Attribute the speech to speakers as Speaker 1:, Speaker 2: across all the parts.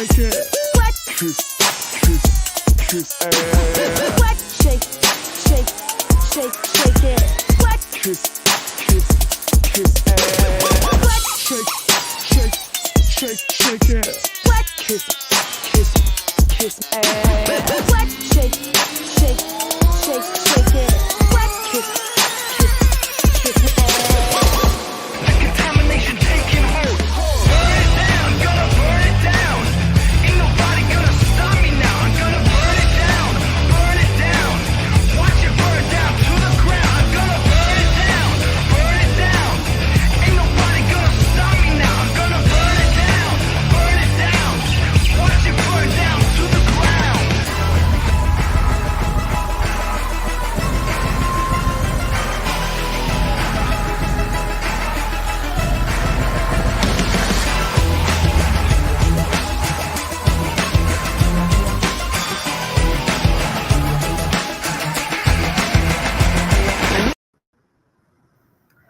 Speaker 1: shake it. What? Kiss, ass. What? Shake it. What? Kiss ass. What? Shake it. What? Kiss ass. What? Shake it. What? Kiss ass.
Speaker 2: Contamination taking hold. Burn it down, gonna burn it down. Ain't nobody gonna stop me now. I'm gonna burn it down, burn it down. Watch it burn down to the ground. I'm gonna burn it down, burn it down. Ain't nobody gonna stop me now. I'm gonna burn it down, burn it down. Watch it burn down to the ground.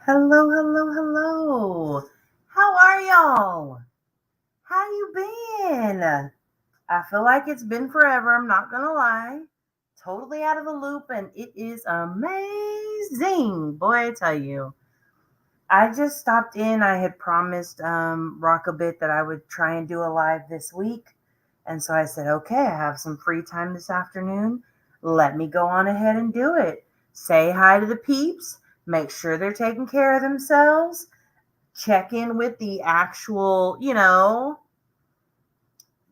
Speaker 3: Hello. How are y'all? How you been? I feel like it's been forever, I'm not gonna lie. Totally out of the loop, and it is amazing. Boy, I tell you. I just stopped in. I had promised Rock a Bit that I would try and do a live this week. And so I said, okay, I have some free time this afternoon. Let me go on ahead and do it. Say hi to the peeps. Make sure they're taking care of themselves. Check in with the actual,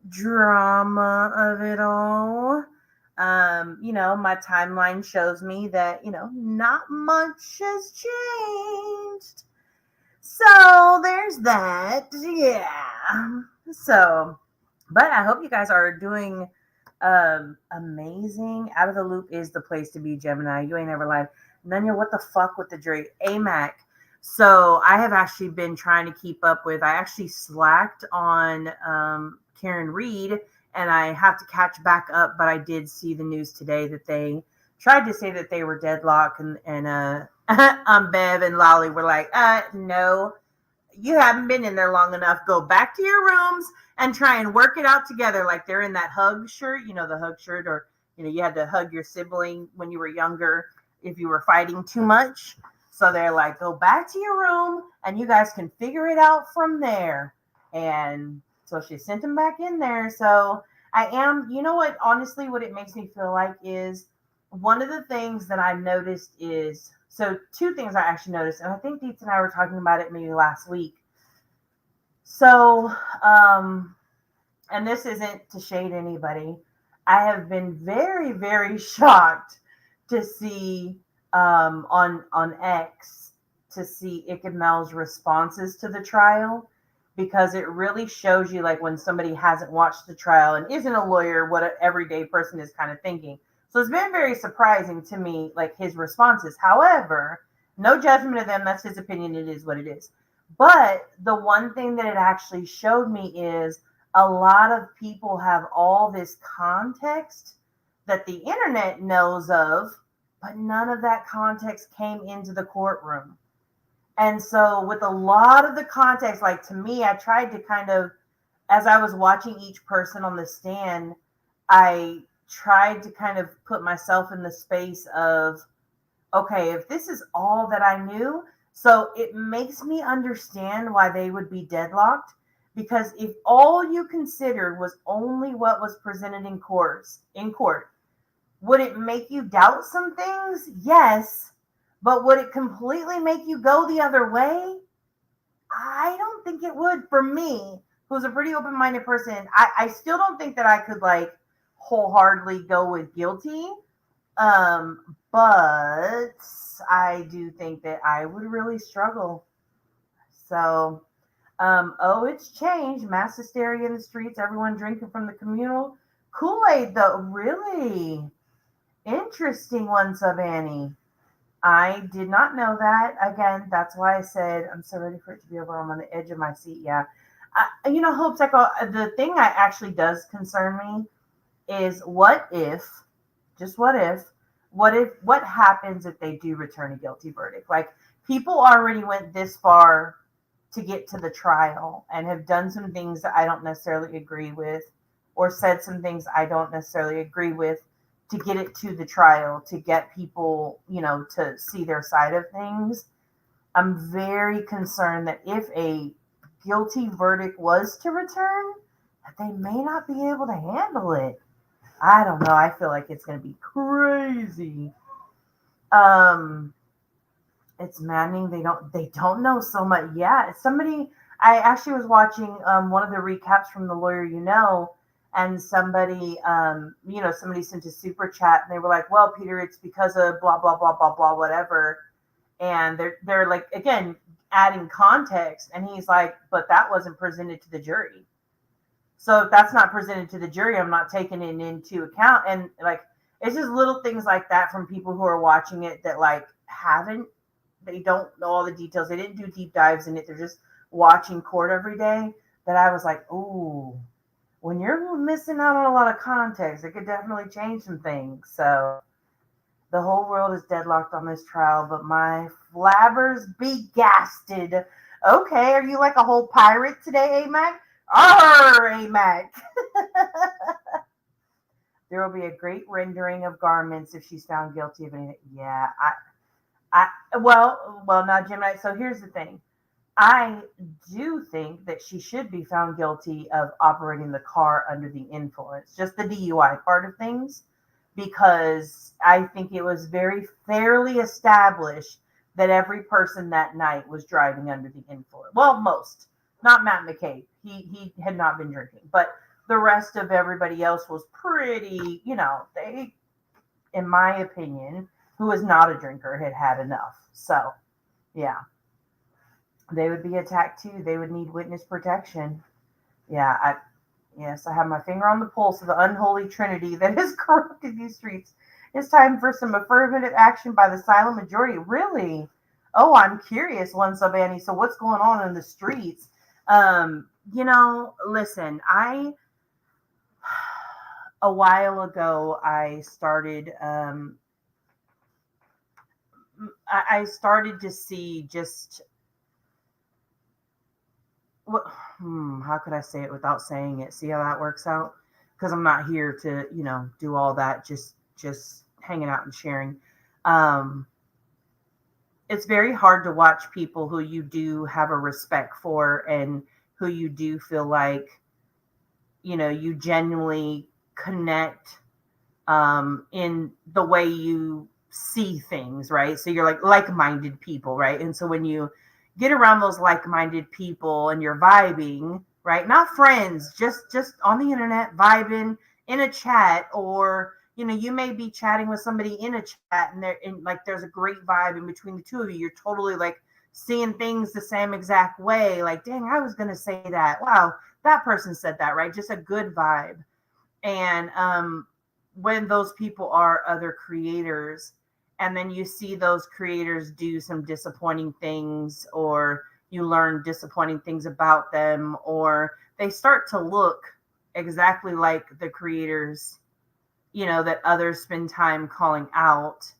Speaker 3: drama of it all. My timeline shows me that, not much has changed. So there's that. Yeah. So, but I hope you guys are doing amazing. Out of the Loop is the place to be, Gemini. You ain't ever lied. Nunya, what the fuck with the Drake? AMAC. So I have actually been trying to keep up with, I actually slacked on Karen Reed, and I have to catch back up, but I did see the news today that they tried to say that they were deadlocked, and Bev and Lolly were like, no, you haven't been in there long enough. Go back to your rooms and try and work it out together. Like they're in that hug shirt, the hug shirt, or, you had to hug your sibling when you were younger if you were fighting too much. So they're like, go back to your room and you guys can figure it out from there. And so she sent him back in there. So I am, honestly, what it makes me feel like is one of the things that I noticed is, so two things I actually noticed, and I think Deets and I were talking about it maybe last week. So, and this isn't to shade anybody. I have been very, very shocked to see on X, to see Ike Mel's responses to the trial, because it really shows you like when somebody hasn't watched the trial and isn't a lawyer, what an everyday person is kind of thinking. So it's been very surprising to me, like his responses. However, no judgment of them. That's his opinion. It is what it is. But the one thing that it actually showed me is a lot of people have all this context that the internet knows of, but none of that context came into the courtroom. And so with a lot of the context, like to me, I tried to kind of, as I was watching each person on the stand, I tried to kind of put myself in the space of, okay, if this is all that I knew, so it makes me understand why they would be deadlocked. Because if all you considered was only what was presented in court, would it make you doubt some things? Yes. But would it completely make you go the other way? I don't think it would. For me, who's a pretty open-minded person, I still don't think that I could like wholeheartedly go with guilty. But I do think that I would really struggle. So, it's changed. Mass hysteria in the streets, everyone drinking from the communal Kool-Aid, though. Really interesting one, Savannah. I did not know that. Again, that's why I said I'm so ready for it to be over. I'm on the edge of my seat. Yeah. Hope Psycho, the thing that actually does concern me is what happens if they do return a guilty verdict? Like, people already went this far to get to the trial and have done some things that I don't necessarily agree with, or said some things I don't necessarily agree with to get it to the trial, to get people, to see their side of things. I'm very concerned that if a guilty verdict was to return, that they may not be able to handle it. I don't know. I feel like it's going to be crazy. It's maddening. They don't know so much. Yeah, I actually was watching one of the recaps from The Lawyer You Know, and somebody sent a super chat, and they were like, "Well, Peter, it's because of blah blah blah blah blah whatever," and they're like, again, adding context, and he's like, "But that wasn't presented to the jury. So if that's not presented to the jury, I'm not taking it into account." And like, it's just little things like that from people who are watching it that like they don't know all the details. They didn't do deep dives in it. They're just watching court every day. That I was like, ooh, when you're missing out on a lot of context, it could definitely change some things. So the whole world is deadlocked on this trial, but my flabbers be gasted. Okay, are you like a whole pirate today, AMAC? Arr, AMAC. There will be a great rendering of garments if she's found guilty of anything. Yeah, well, now, Gemini. So here's the thing. I do think that she should be found guilty of operating the car under the influence, just the DUI part of things, because I think it was very fairly established that every person that night was driving under the influence. Well, most, not Matt McCabe. He had not been drinking, but the rest of everybody else was pretty, they, in my opinion, who was not a drinker, had enough. So, yeah. They would be attacked too. They would need witness protection. Yeah, I have my finger on the pulse of the unholy trinity that has corrupted these streets. It's time for some affirmative action by the silent majority. Really? Oh, I'm curious, One Sub Annie. So what's going on in the streets? Listen, a while ago, I started to see just what, how could I say it without saying it? See how that works out? Because I'm not here to, do all that, just hanging out and sharing. It's very hard to watch people who you do have a respect for and who you do feel like, you genuinely connect in the way you see things, right? So you're like-minded people, right? And so when you get around those like-minded people and you're vibing, right? Not friends, just on the internet, vibing in a chat, or you may be chatting with somebody in a chat, and there's a great vibe in between the two of you. You're totally like seeing things the same exact way. Like, dang, I was gonna say that. Wow, that person said that, right? Just a good vibe. And when those people are other creators, and then you see those creators do some disappointing things, or you learn disappointing things about them, or they start to look exactly like the creators, that others spend time calling out.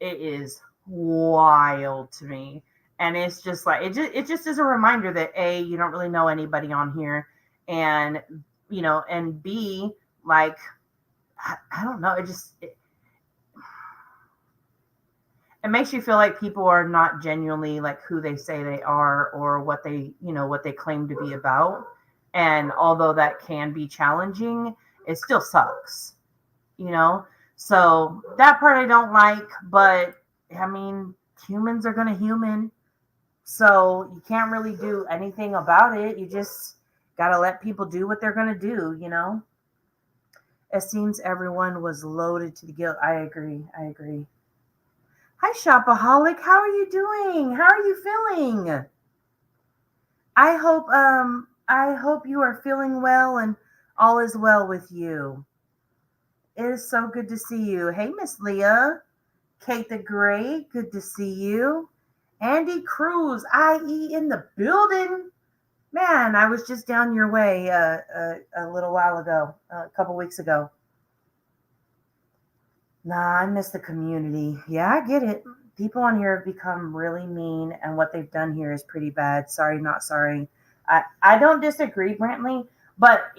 Speaker 3: It is wild to me. And it's just like, it just is a reminder that A, you don't really know anybody on here. And, and B, like, I don't know. It makes you feel like people are not genuinely like who they say they are, or what they claim to be about. And although that can be challenging, it still sucks, So that part I don't like, but I mean, humans are going to human. So you can't really do anything about it. You just got to let people do what they're going to do, It seems everyone was loaded to the gill. I agree. Hi, Shopaholic. How are you doing? How are you feeling? I hope you are feeling well and all is well with you. It is so good to see you. Hey, Miss Leah. Kate the Great, good to see you. Andy Cruz, IE in the building. Man, I was just down your way a little while ago, a couple weeks ago. Nah, I miss the community. Yeah, I get it. people on here have become really mean, and what they've done here is pretty bad. Sorry, not sorry. I don't disagree, Brantley, but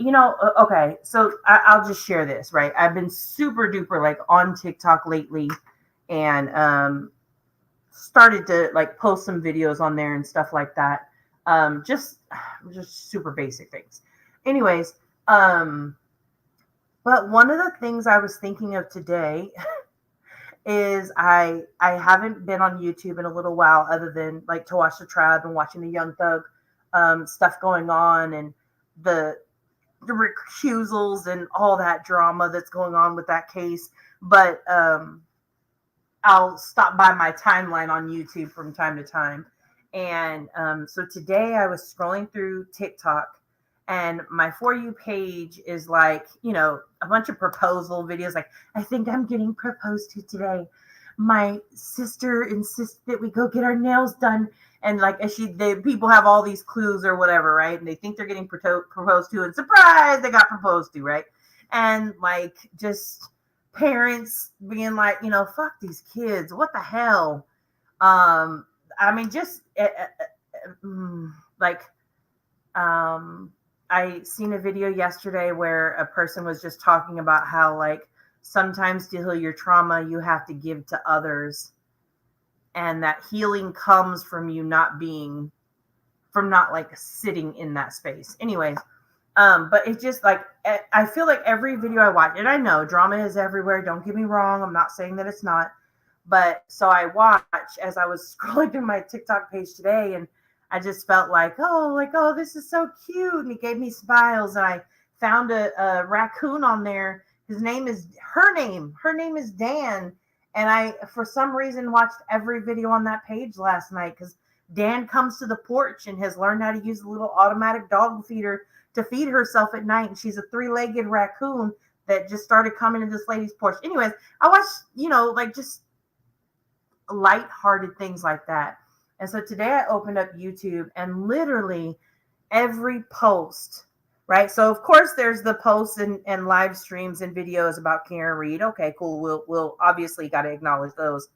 Speaker 3: okay. So I'll just share this, right? I've been super duper like on TikTok lately, and started to like post some videos on there and stuff like that. Just super basic things. Anyways, but one of the things I was thinking of today is I haven't been on YouTube in a little while, other than like to watch the tribe and watching the Young Thug stuff going on, and the recusals and all that drama that's going on with that case. But I'll stop by my timeline on YouTube from time to time. And so today I was scrolling through TikTok, and my For You page is like, a bunch of proposal videos. Like, I think I'm getting proposed to today. My sister insists that we go get our nails done. And like, people have all these clues or whatever, right? And they think they're getting proposed to, and surprise, they got proposed to, right? And like, just parents being like, fuck these kids. What the hell? I mean, just like, I seen a video yesterday where a person was just talking about how like sometimes to heal your trauma, you have to give to others, and that healing comes from you not like sitting in that space. Anyways, but it's just like, I feel like every video I watch, and I know drama is everywhere. Don't get me wrong. I'm not saying that it's not. But so I watched as I was scrolling through my TikTok page today, and I just felt like, oh, this is so cute. And it gave me smiles. And I found a raccoon on there. Her name is Dan. And I, for some reason, watched every video on that page last night, because Dan comes to the porch and has learned how to use a little automatic dog feeder to feed herself at night. And she's a 3-legged raccoon that just started coming to this lady's porch. Anyways, I watched, like just lighthearted things like that. And so today I opened up YouTube, and literally every post, right? So of course there's the posts and live streams and videos about Karen Read. Okay, cool. We'll obviously got to acknowledge those.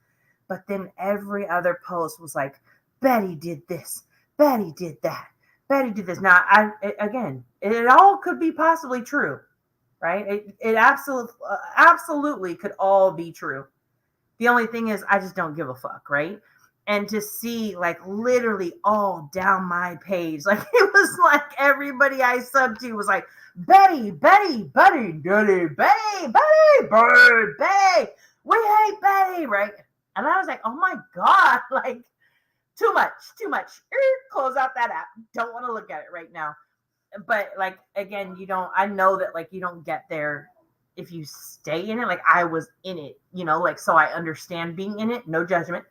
Speaker 3: But then every other post was like, Betty did this, Betty did that, Betty did this. Now, it all could be possibly true, right? It absolutely could all be true. The only thing is, I just don't give a fuck, right? And to see like literally all down my page, like it was like everybody I subbed to was like, Betty, Betty, Betty, Betty, Betty, Betty, Betty, Betty, we hate Betty, right? And I was like, oh my God, like too much. Close out that app. Don't want to look at it right now. But like, again, I know that like you don't get there if you stay in it. Like I was in it, like, so I understand being in it, no judgment.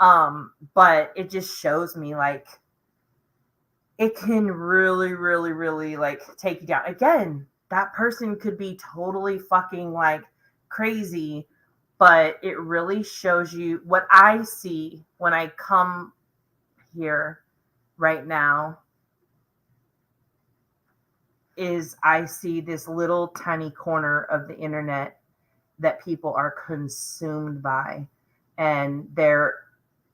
Speaker 3: But it just shows me like it can really, really, really like take you down. Again, that person could be totally fucking like crazy, but it really shows you what I see when I come here right now is I see this little tiny corner of the internet that people are consumed by, and their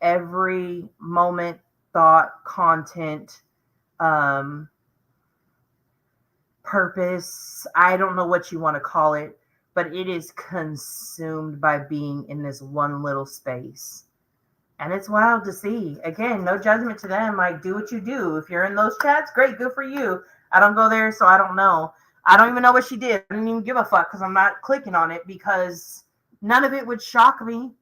Speaker 3: every moment, thought, content, purpose, I don't know what you want to call it, but it is consumed by being in this one little space. And it's wild to see. Again, no judgment to them. Like, do what you do. If you're in those chats, great, good for you. I don't go there, so I don't know. I don't even know what she did. I didn't even give a fuck because I'm not clicking on it, because none of it would shock me.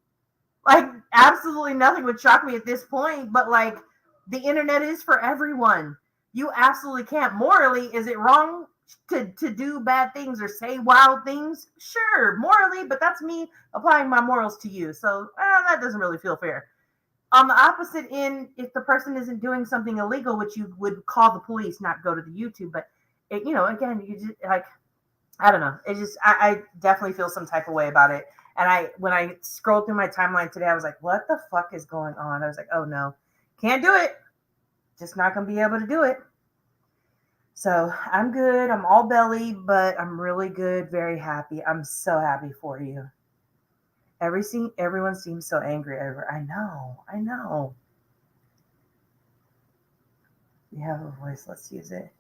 Speaker 3: Like, absolutely nothing would shock me at this point. But, like, the internet is for everyone. You absolutely can't. Morally, is it wrong to do bad things or say wild things? Sure, morally, but that's me applying my morals to you. So, that doesn't really feel fair. On the opposite end, if the person isn't doing something illegal, which you would call the police, not go to the YouTube, but it, again, you just like, I don't know. It just, I definitely feel some type of way about it. And when I scrolled through my timeline today, I was like, what the fuck is going on? I was like, oh no, can't do it. Just not going to be able to do it. So I'm good. I'm all belly, but I'm really good. Very happy. I'm so happy for you. Everyone seems so angry over. I know. We have a voice. Let's use it.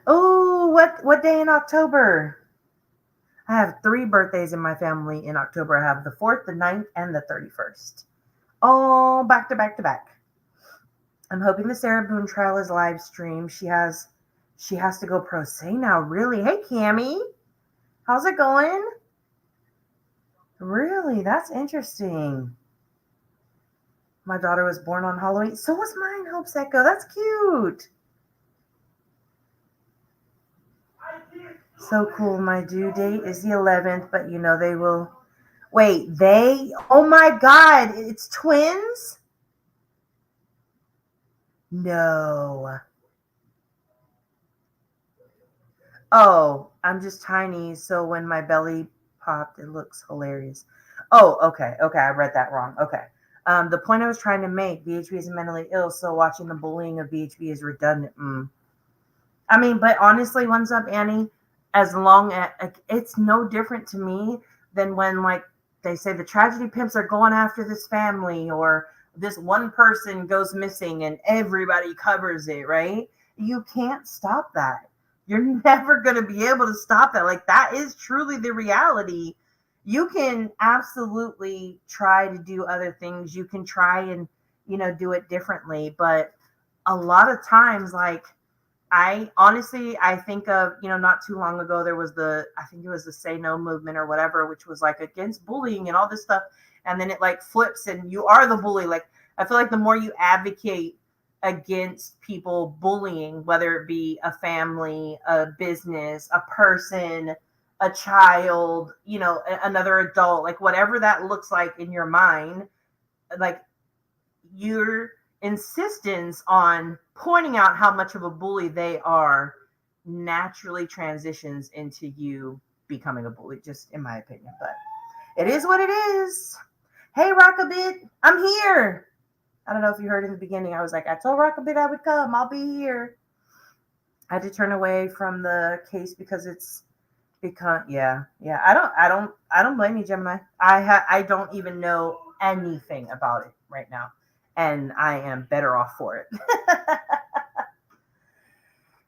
Speaker 3: Oh, what day in October? I have 3 birthdays in my family in October. I have the 4th, the 9th, and the 31st. Oh, back to back to back. I'm hoping the Sarah Boone trial is live streamed. She has to go pro se now. Really? Hey, Cammie. How's it going? Really? That's interesting. My daughter was born on Halloween. So was mine, Hope Echo. That's cute. So cool. My due date is the 11th, but you know they will. Wait, oh my God, it's twins? No. Oh, I'm just tiny, so when my belly popped, it looks hilarious. Oh, okay, I read that wrong. Okay. The point I was trying to make, BHB is mentally ill, so watching the bullying of BHB is redundant. I mean, but honestly, what's up, Annie? As long as it's no different to me than when like they say the tragedy pimps are going after this family or this one person goes missing and everybody covers it, right? You can't stop that. You're never going to be able to stop that. Like that is truly the reality. You can absolutely try to do other things. You can try and, do it differently. But a lot of times, like, I think of, not too long ago, there was I think it was the Say No movement or whatever, which was like against bullying and all this stuff. And then it like flips and you are the bully. Like, I feel like the more you advocate against people bullying, whether it be a family, a business, a person, a child, another adult, like whatever that looks like in your mind, like your insistence on pointing out how much of a bully they are naturally transitions into you becoming a bully, just in my opinion. But it is what it is. Hey, Rockabit, I'm here. I don't know if you heard in the beginning, I was like, I told Rockabit I would come. I'll be here. I had to turn away from the case because yeah. I don't blame you, Gemini. I don't even know anything about it right now, and I am better off for it.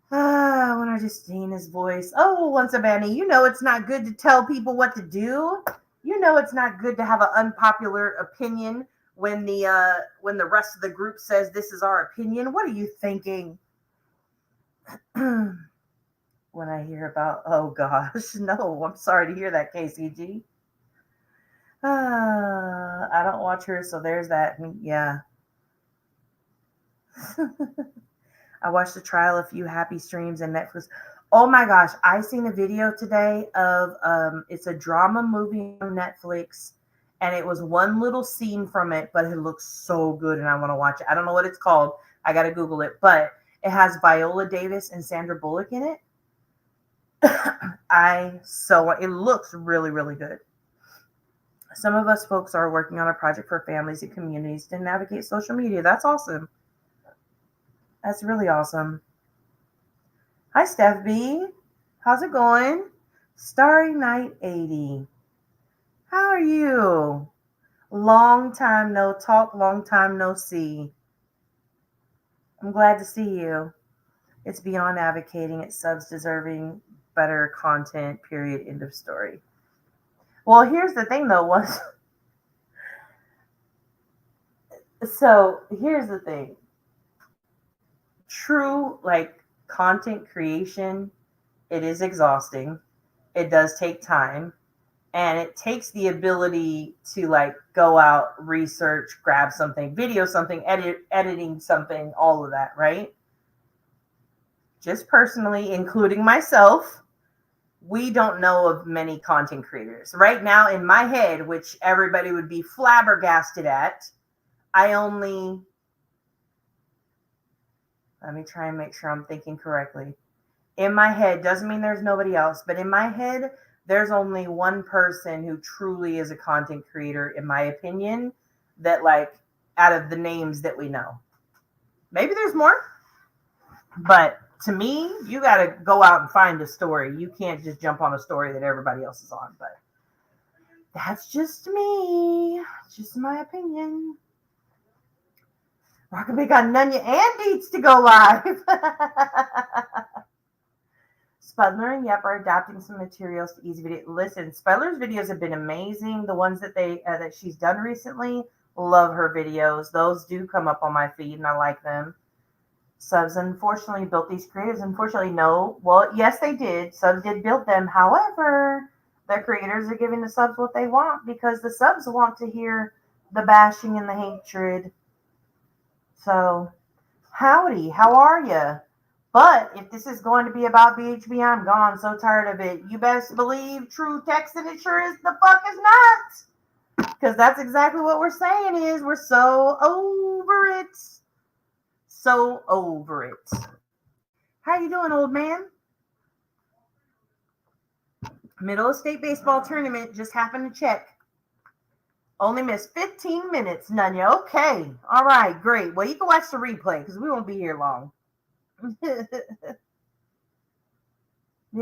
Speaker 3: When I just seen his voice. Oh, once a Annie, it's not good to tell people what to do. It's not good to have an unpopular opinion when the rest of the group says this is our opinion. What are you thinking? When I hear about, oh gosh, no, I'm sorry to hear that, KCG. I don't watch her, so there's that. Yeah. I watched the trial, a few happy streams, and Netflix. Oh my gosh, I seen a video today of it's a drama movie on Netflix, and it was one little scene from it, but it looks so good, and I want to watch it. I don't know what it's called. I gotta Google it, but it has Viola Davis and Sandra Bullock in it. It looks really, really good. Some of us folks are working on a project for families and communities to navigate social media. That's awesome. That's really awesome. Hi, Steph B. How's it going? Starry Night 80. How are you? Long time no talk, long time no see. I'm glad to see you. It's beyond advocating. It's subs deserving better content, period, end of story. Well, here's the thing, though. So here's the thing. True, like, content creation, it is exhausting. It does take time. And it takes the ability to, like, go out, research, grab something, video something, editing something, all of that, right? Just personally, including myself, we don't know of many content creators. Right now, in my head, which everybody would be flabbergasted at, let me try and make sure I'm thinking correctly. In my head, doesn't mean there's nobody else, but in my head, there's only one person who truly is a content creator, in my opinion, that, like, out of the names that we know. Maybe there's more, but to me, you got to go out and find a story. You can't just jump on a story that everybody else is on. But that's just me. Just my opinion. Rockabee got Nunya and Deets to go live. Spudler and Yep are adapting some materials to Easy Video. Listen, Spudler's videos have been amazing. The ones that that she's done recently, love her videos. Those do come up on my feed, and I like them. Subs unfortunately built these creators. Unfortunately, no. Well, yes, they did. Subs did build them. However, the creators are giving the subs what they want because the subs want to hear the bashing and the hatred. So, howdy, how are you? But if this is going to be about BHB, I'm gone. So tired of it. You best believe True texted it sure as the fuck is not. Because that's exactly what we're saying is we're so over it. So over it. How you doing, old man? Middle of state baseball tournament. Just happened to check. Only missed 15 minutes, Nunya. Okay. All right, great. Well, you can watch the replay because we won't be here long. Yeah,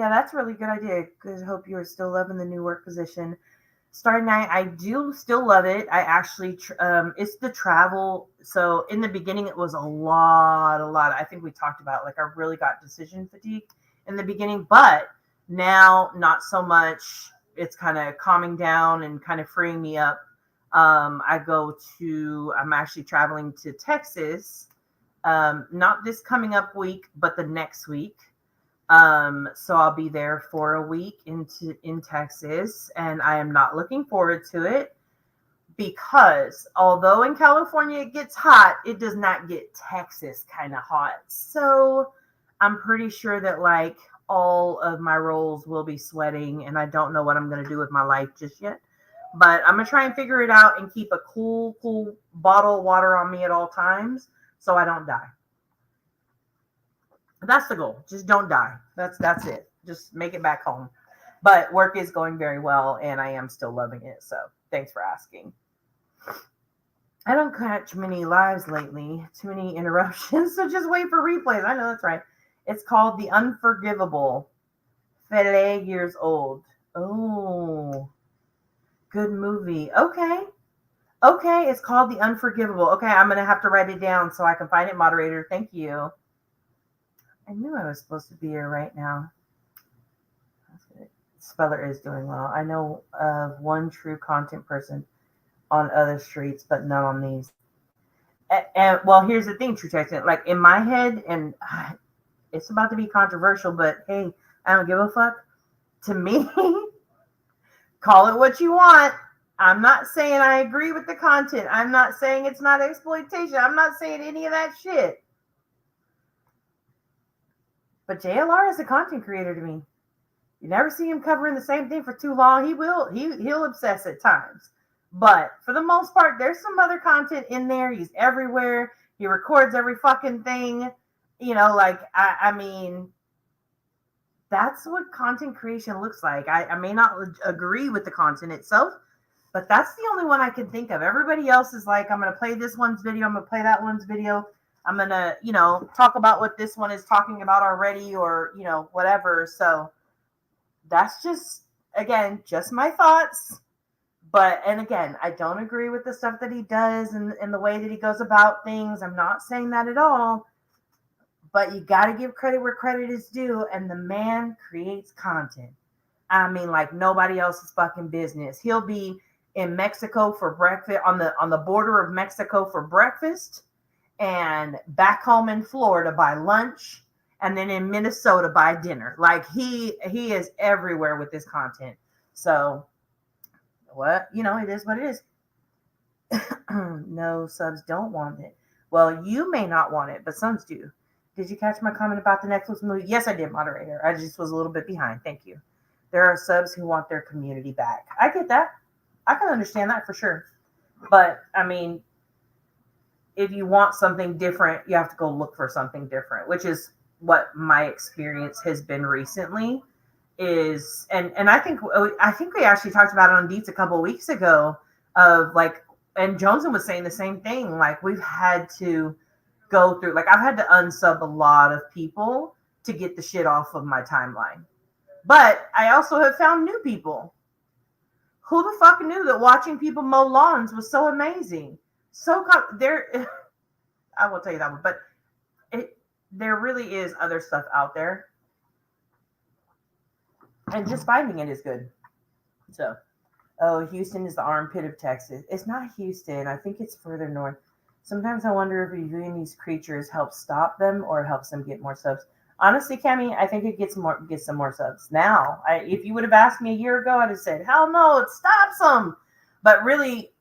Speaker 3: that's a really good idea. I hope you are still loving the new work position. Starting night, I do still love it. I actually, it's the travel. So in the beginning, it was a lot. I think we talked about, like, I really got decision fatigue in the beginning, but now not so much. It's kind of calming down and kind of freeing me up. I'm actually traveling to Texas, not this coming up week, but the next week. So I'll be there for a week in Texas, and I am not looking forward to it because although in California it gets hot, it does not get Texas kind of hot. So I'm pretty sure that like all of my roles will be sweating, and I don't know what I'm going to do with my life just yet. But I'm going to try and figure it out and keep a cool bottle of water on me at all times so I don't die. That's the goal. Just don't die. That's it. Just make it back home. But work is going very well, and I am still loving it. So thanks for asking. I don't catch many lives lately. Too many interruptions. So just wait for replays. I know that's right. It's called The Unforgivable. 5 years old. Oh. Good movie. Okay. It's called The Unforgivable. Okay, I'm going to have to write it down so I can find it, moderator. Thank you. I knew I was supposed to be here right now. Speller is doing well. I know of one true content person on other streets, but not on these. And well, here's the thing, True Texan. Like in my head, and it's about to be controversial, but hey, I don't give a fuck. To me, call it what you want. I'm not saying I agree with the content. I'm not saying it's not exploitation. I'm not saying any of that shit. But JLR is a content creator to me. You never see him covering the same thing for too long. He'll obsess at times. But for the most part, there's some other content in there. He's everywhere. He records every fucking thing. You know, like, I mean, that's what content creation looks like. I may not agree with the content itself, but that's the only one I can think of. Everybody else is like, I'm going to play this one's video. I'm going to play that one's video. I'm going to, talk about what this one is talking about already or, whatever. So that's just, again, just my thoughts. And again, I don't agree with the stuff that he does and the way that he goes about things. I'm not saying that at all. But you got to give credit where credit is due. And the man creates content. I mean, like nobody else's fucking business. He'll be in Mexico for breakfast, on the border of Mexico for breakfast, and back home in Florida by lunch, and then in Minnesota by dinner. Like he is everywhere with this content. So what, it is what it is. No, subs don't want it. Well, you may not want it, but subs do. Did you catch my comment about the Netflix movie? Yes, I did, moderator. I just was a little bit behind. Thank you. There are subs who want their community back. I get that. I can understand that for sure. But, I mean, if you want something different, you have to go look for something different, which is what my experience has been recently. And I think we actually talked about it on Deets a couple of weeks ago of like, and Johnson was saying the same thing. Like we've had to go through, like I've had to unsub a lot of people to get the shit off of my timeline. But I also have found new people. Who the fuck knew that watching people mow lawns was so amazing? There, I will tell you that one, but there really is other stuff out there, and just finding it is good. So, oh, Houston is the armpit of Texas. It's not Houston. I think it's further north. Sometimes I wonder if reviewing these creatures helps stop them or helps them get more subs. Honestly, Cammy, I think it gets some more subs. Now, if you would have asked me a year ago, I'd have said, hell no, it stops them. But really,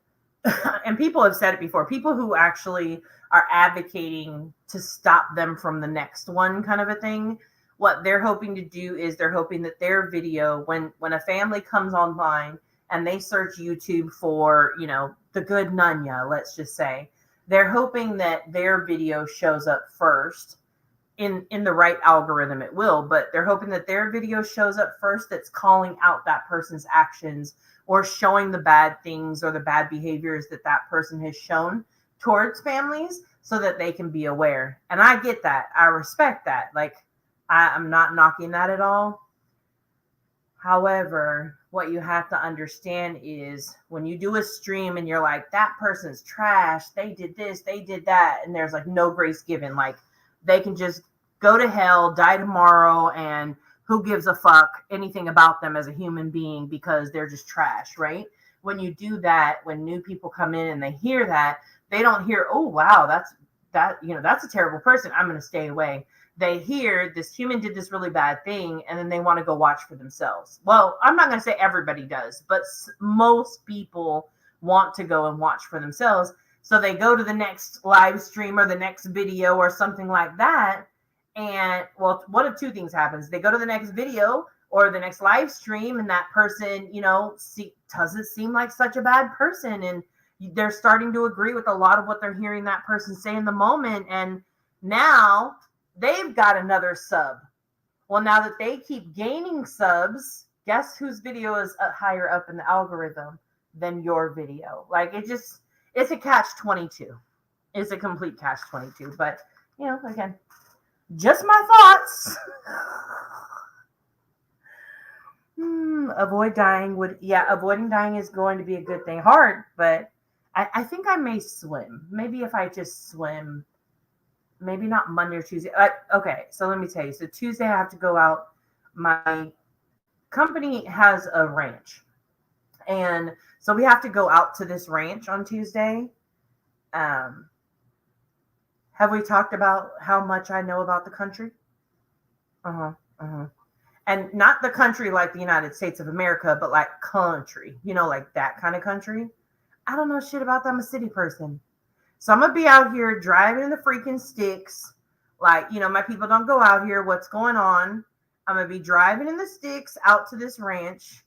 Speaker 3: and people have said it before, people who actually are advocating to stop them from the next one kind of a thing, what they're hoping to do is they're hoping that their video, when a family comes online and they search YouTube for, the good Nunya, let's just say, they're hoping that their video shows up first. In the right algorithm, it will, but they're hoping that their video shows up first that's calling out that person's actions or showing the bad things or the bad behaviors that person has shown towards families so that they can be aware. And I get that. I respect that. Like, I'm not knocking that at all. However, what you have to understand is when you do a stream and you're like, that person's trash, they did this, they did that, and there's like no grace given, like, they can just go to hell, die tomorrow, and who gives a fuck anything about them as a human being because they're just trash, right? When you do that, when new people come in and they hear that, they don't hear, oh, wow, that's a terrible person, I'm going to stay away. They hear this human did this really bad thing, and then they want to go watch for themselves. Well, I'm not going to say everybody does, but most people want to go and watch for themselves. So they go to the next live stream or the next video or something like that. And, well, one of two things happens. They go to the next video or the next live stream, and that person, doesn't seem like such a bad person. And they're starting to agree with a lot of what they're hearing that person say in the moment. And now they've got another sub. Well, now that they keep gaining subs, guess whose video is higher up in the algorithm than your video? Like, it's a catch-22. It's a complete catch-22. But, again, just my thoughts. Avoiding dying is going to be a good thing. Hard, but I think I may swim. Maybe if I just swim, maybe not Monday or Tuesday. Okay, so let me tell you. So Tuesday I have to go out. My company has a ranch. And so we have to go out to this ranch on Tuesday. Have we talked about how much I know about the country? And not the country like the United States of America, but like country, like that kind of country. I don't know shit about that. I'm a city person. So I'm going to be out here driving in the freaking sticks. Like, my people don't go out here. What's going on? I'm going to be driving in the sticks out to this ranch.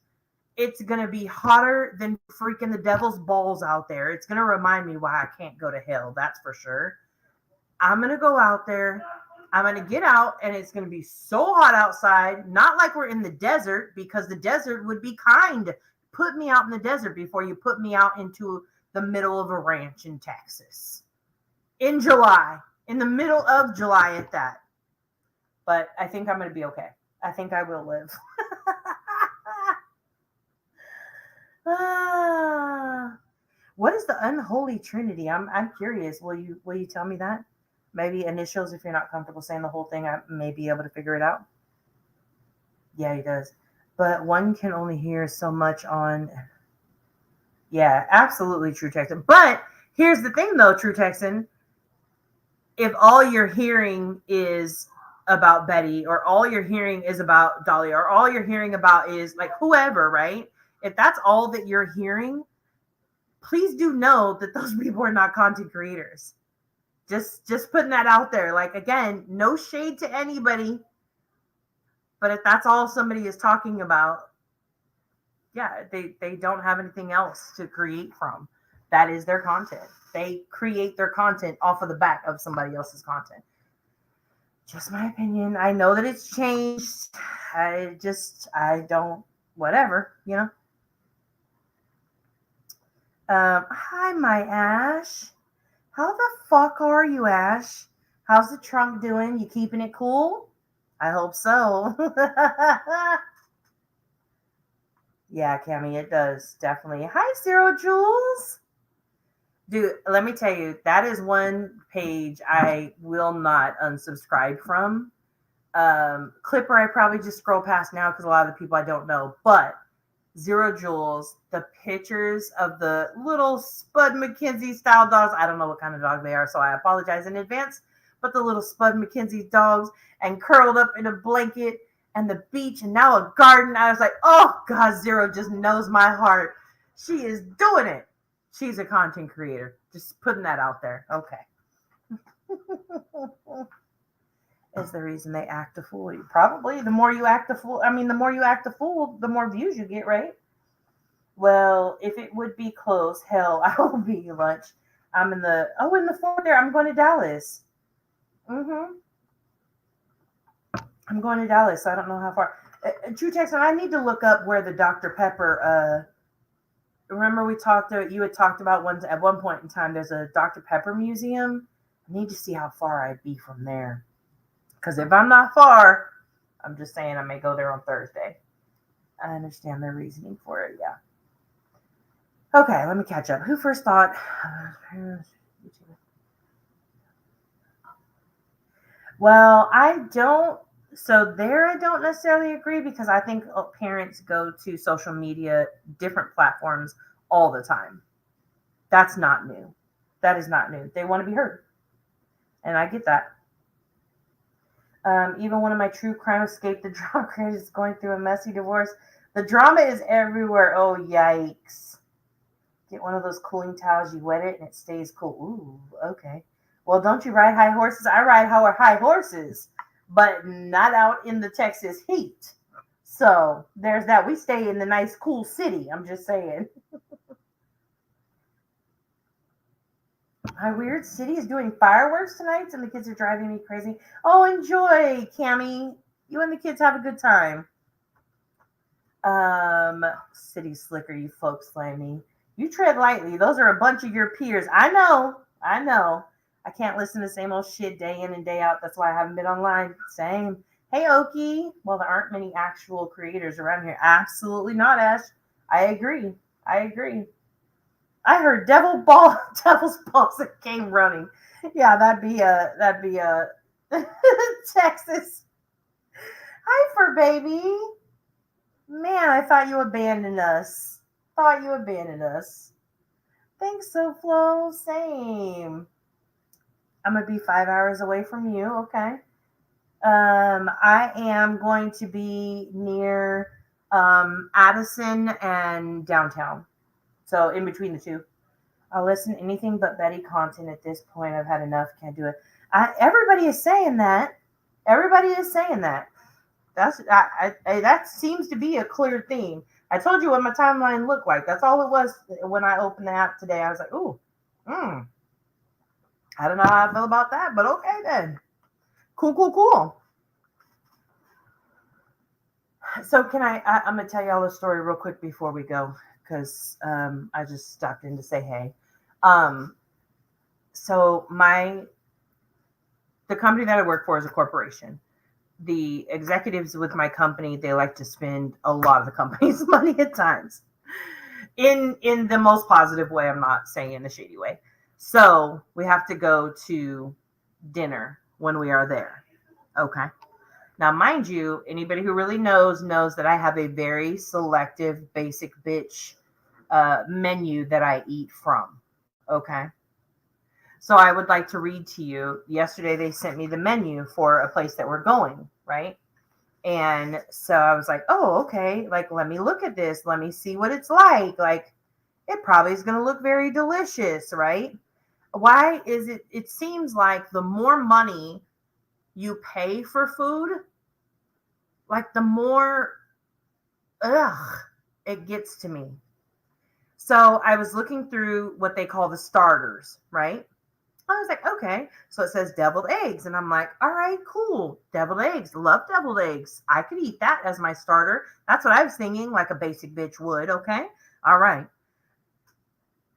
Speaker 3: It's going to be hotter than freaking the devil's balls out there. It's going to remind me why I can't go to hell. That's for sure. I'm going to go out there. I'm going to get out, and it's going to be so hot outside. Not like we're in the desert, because the desert would be kind. Put me out in the desert before you put me out into the middle of a ranch in Texas. In July. In the middle of July at that. But I think I'm going to be okay. I think I will live. What is the unholy trinity? I'm curious. Will you tell me that? Maybe initials if you're not comfortable saying the whole thing. I may be able to figure it out. Yeah, he does. But one can only hear so much on. Yeah, absolutely, True Texan. But here's the thing, though, True Texan. If all you're hearing is about Betty, or all you're hearing is about Dolly, or all you're hearing about is like whoever, right? If that's all that you're hearing, please do know that those people are not content creators. Just putting that out there. Like, again, no shade to anybody. But if that's all somebody is talking about, yeah, they don't have anything else to create from. That is their content. They create their content off of the back of somebody else's content. Just my opinion. I know that it's changed. I don't, whatever, Hi, my Ash. How the fuck are you, Ash? How's the trunk doing? You keeping it cool? I hope so. Yeah, Cammy, it does. Definitely. Hi, Zero Jules. Dude, let me tell you, that is one page I will not unsubscribe from. Clipper, I probably just scroll past now because a lot of the people I don't know. But Zero Jules, the pictures of the little Spud McKenzie style dogs. I don't know what kind of dog they are, so I apologize in advance. But the little Spud McKenzie dogs and curled up in a blanket and the beach and now a garden. I was like, oh God, Zero just knows my heart. She is doing it. She's a content creator. Just putting that out there. Okay. Is the reason they act a fool. Probably the more you act a fool, the more you act a fool, the more views you get, right? Well, if it would be close, hell, I will be lunch. I'm in the fourth there. I'm going to Dallas. I'm going to Dallas. So I don't know how far. True Texan, I need to look up where the Dr. Pepper. Remember you had talked about at one point in time. There's a Dr. Pepper museum. I need to see how far I'd be from there. Because if I'm not far, I'm just saying I may go there on Thursday. I understand their reasoning for it, yeah. Okay, let me catch up. Who first thought? Well, I don't necessarily agree because I think parents go to social media, different platforms all the time. That's not new. That is not new. They want to be heard. And I get that. Even one of my true crime escape the drama creators is going through a messy divorce. The drama is everywhere. Oh, yikes. Get one of those cooling towels. You wet it and it stays cool. Ooh, okay. Well, don't you ride high horses? I ride high horses, but not out in the Texas heat. So there's that. We stay in the nice, cool city. I'm just saying. My weird city is doing fireworks tonight, and the kids are driving me crazy. Oh, enjoy, Cammy. You and the kids have a good time. City slicker, you folks flame me. You tread lightly. Those are a bunch of your peers. I know. I can't listen to the same old shit day in and day out. That's why I haven't been online. Same. Hey, Okie. Well, there aren't many actual creators around here. Absolutely not, Ash. I agree. I heard devil's balls that came running. Yeah, that'd be Texas. Hi, fur baby. Man, I thought you abandoned us. Thanks, SoFlo. Same. I'm gonna be 5 hours away from you. Okay. I am going to be near Addison and downtown. So in between the two. I'll listen to anything but Betty content at this point. I've had enough. Can't do it. Everybody is saying that. That seems to be a clear theme. I told you what my timeline looked like. That's all it was when I opened the app today. I was like, ooh, I don't know how I feel about that, but okay then. Cool. So I'm going to tell y'all a story real quick before we go because I just stopped in to say hey. So the company that I work for is a corporation. The executives with my company, they like to spend a lot of the company's money at times in the most positive way. I'm not saying in a shady way. So we have to go to dinner when we are there. Okay. Now, mind you, anybody who really knows that I have a very selective basic bitch menu that I eat from. Okay. So I would like to read to you. Yesterday, they sent me the menu for a place that we're going, right? And so I was like, oh, okay. Like, let me look at this. Let me see what it's like. Like, it probably is going to look very delicious, right? Why is it? It seems like the more money you pay for food, like the more, it gets to me. So I was looking through what they call the starters, right? I was like, okay. So it says deviled eggs. And I'm like, all right, cool. Deviled eggs. Love deviled eggs. I could eat that as my starter. That's what I was thinking, like a basic bitch would. Okay. All right.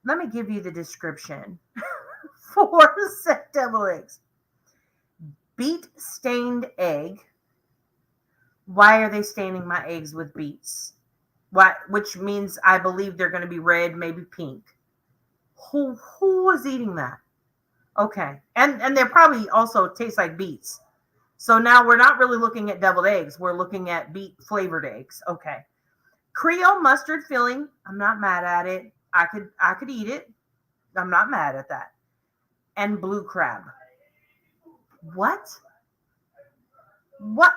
Speaker 3: Let me give you the description for set deviled eggs. Beet stained egg, Why are they staining my eggs with beets? What? Which means I believe they're going to be red, maybe pink. Who was eating that? Okay, and they probably also taste like beets. So now we're not really looking at deviled eggs. We're looking at beet flavored eggs. Okay. Creole mustard filling. I'm not mad at it. I could eat it. I'm not mad at that. And blue crab. What? What?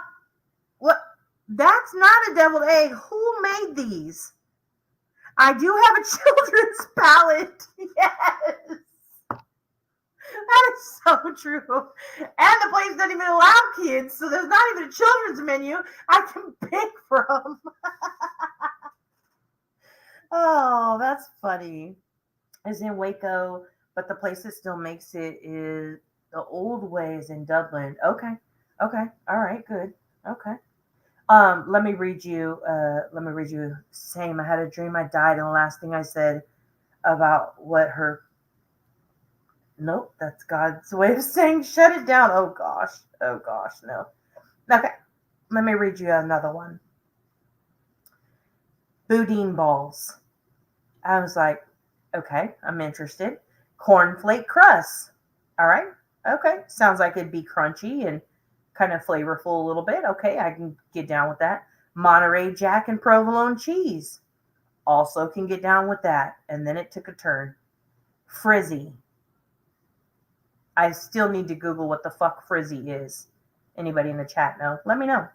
Speaker 3: What? That's not a deviled egg. Who made these? I do have a children's palette. Yes. That is so true. And the place doesn't even allow kids, so there's not even a children's menu I can pick from. Oh, that's funny. It's in Waco, but the place that still makes it is the Old Ways in Dublin. Okay. Okay. All right. Good. Okay. Let me read you. Same. I had a dream I died, and the last thing I said about what her. Nope, that's God's way of saying shut it down. Oh gosh. No. Okay. Let me read you another one. Boudin balls. I was like, okay, I'm interested. Cornflake crust. All right. Okay. Sounds like it'd be crunchy and kind of flavorful a little bit. Okay, I can get down with that. Monterey Jack and provolone cheese. Also can get down with that. And then it took a turn. Frizzy. I still need to Google what the fuck frizzy is. Anybody in the chat know? Let me know.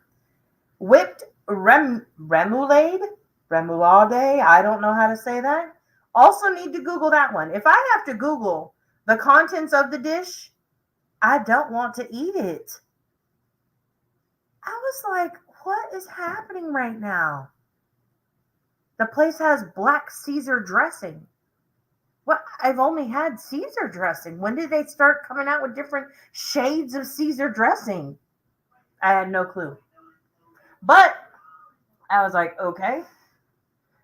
Speaker 3: Whipped remoulade? Remoulade? I don't know how to say that. Also need to Google that one. If I have to Google the contents of the dish, I don't want to eat it. I was like, what is happening right now? The place has black Caesar dressing. What? I've only had Caesar dressing. When did they start coming out with different shades of Caesar dressing? I had no clue. But I was like, okay.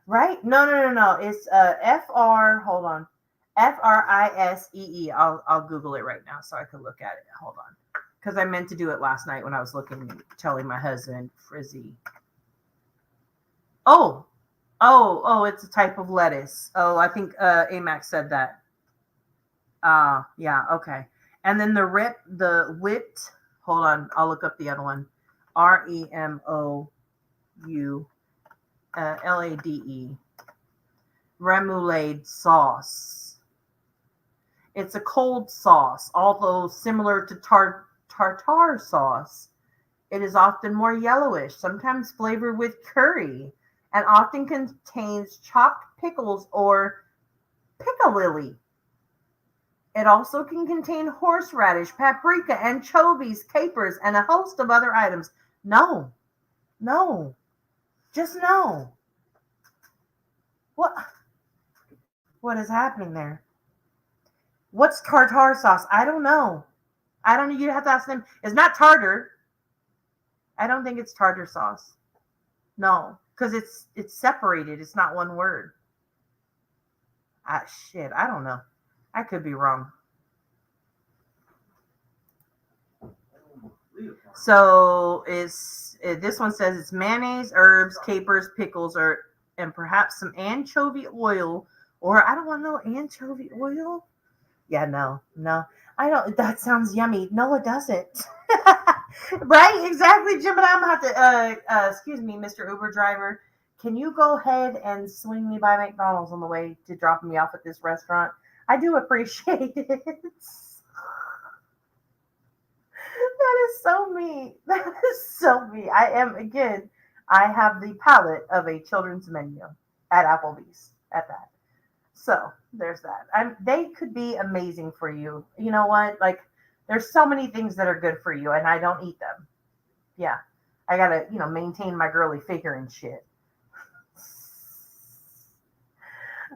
Speaker 3: Right? No. It's F-R, hold on. F-R-I-S-E-E. I'll Google it right now so I can look at it. Hold on. Because I meant to do it last night when I was telling my husband, frizzy. Oh, it's a type of lettuce. Oh, I think Amax said that. Yeah, okay. And then the whipped, hold on, I'll look up the other one. R-E-M-O-U-L-A-D-E. Remoulade sauce. It's a cold sauce, although similar to tartar sauce. It is often more yellowish, sometimes flavored with curry, and often contains chopped pickles or piccalilli. It also can contain horseradish, paprika, anchovies, capers, and a host of other items. No. Just no. What is happening there? What's tartar sauce? I don't know. You have to ask them. It's not tartar. I don't think it's tartar sauce. No, because it's separated. It's not one word. Shit, I don't know. I could be wrong. So this one says it's mayonnaise, herbs, capers, pickles, and perhaps some anchovy oil. Or I don't want no anchovy oil. Yeah, no. I don't. That sounds yummy. No, it doesn't. Right? Exactly, Jim. But I'm gonna have to. Excuse me, Mr. Uber driver. Can you go ahead and swing me by McDonald's on the way to dropping me off at this restaurant? I do appreciate it. That is so me. I have the palette of a children's menu at Applebee's at that. So there's that. They could be amazing for you. You know what? Like, there's so many things that are good for you, and I don't eat them. Yeah. I gotta, maintain my girly figure and shit.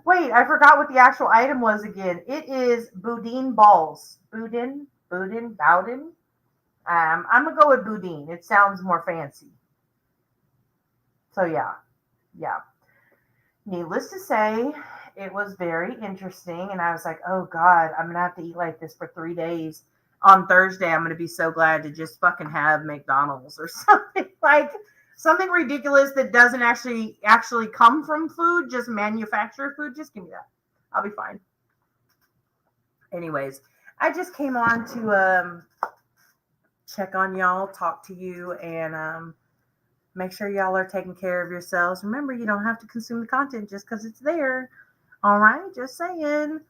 Speaker 3: Wait, I forgot what the actual item was again. It is boudin balls. Boudin. I'm gonna go with boudin. It sounds more fancy. So yeah. Needless to say, it was very interesting, and I was like, oh God, I'm gonna have to eat like this for 3 days. On Thursday, I'm gonna be so glad to just fucking have McDonald's or something. Like, something ridiculous that doesn't actually come from food, just manufactured food. Just give me that. I'll be fine. Anyways, I just came on to check on y'all, talk to you, and make sure y'all are taking care of yourselves. Remember, you don't have to consume the content just because it's there. All right, just saying.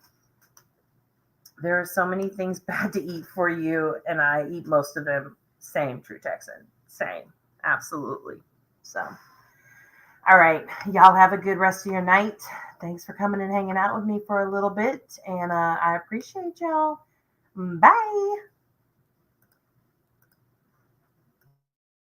Speaker 3: There are so many things bad to eat for you, and I eat most of them. Same, True Texan. Same. Absolutely. So, all right. Y'all have a good rest of your night. Thanks for coming and hanging out with me for a little bit, and I appreciate y'all. Bye.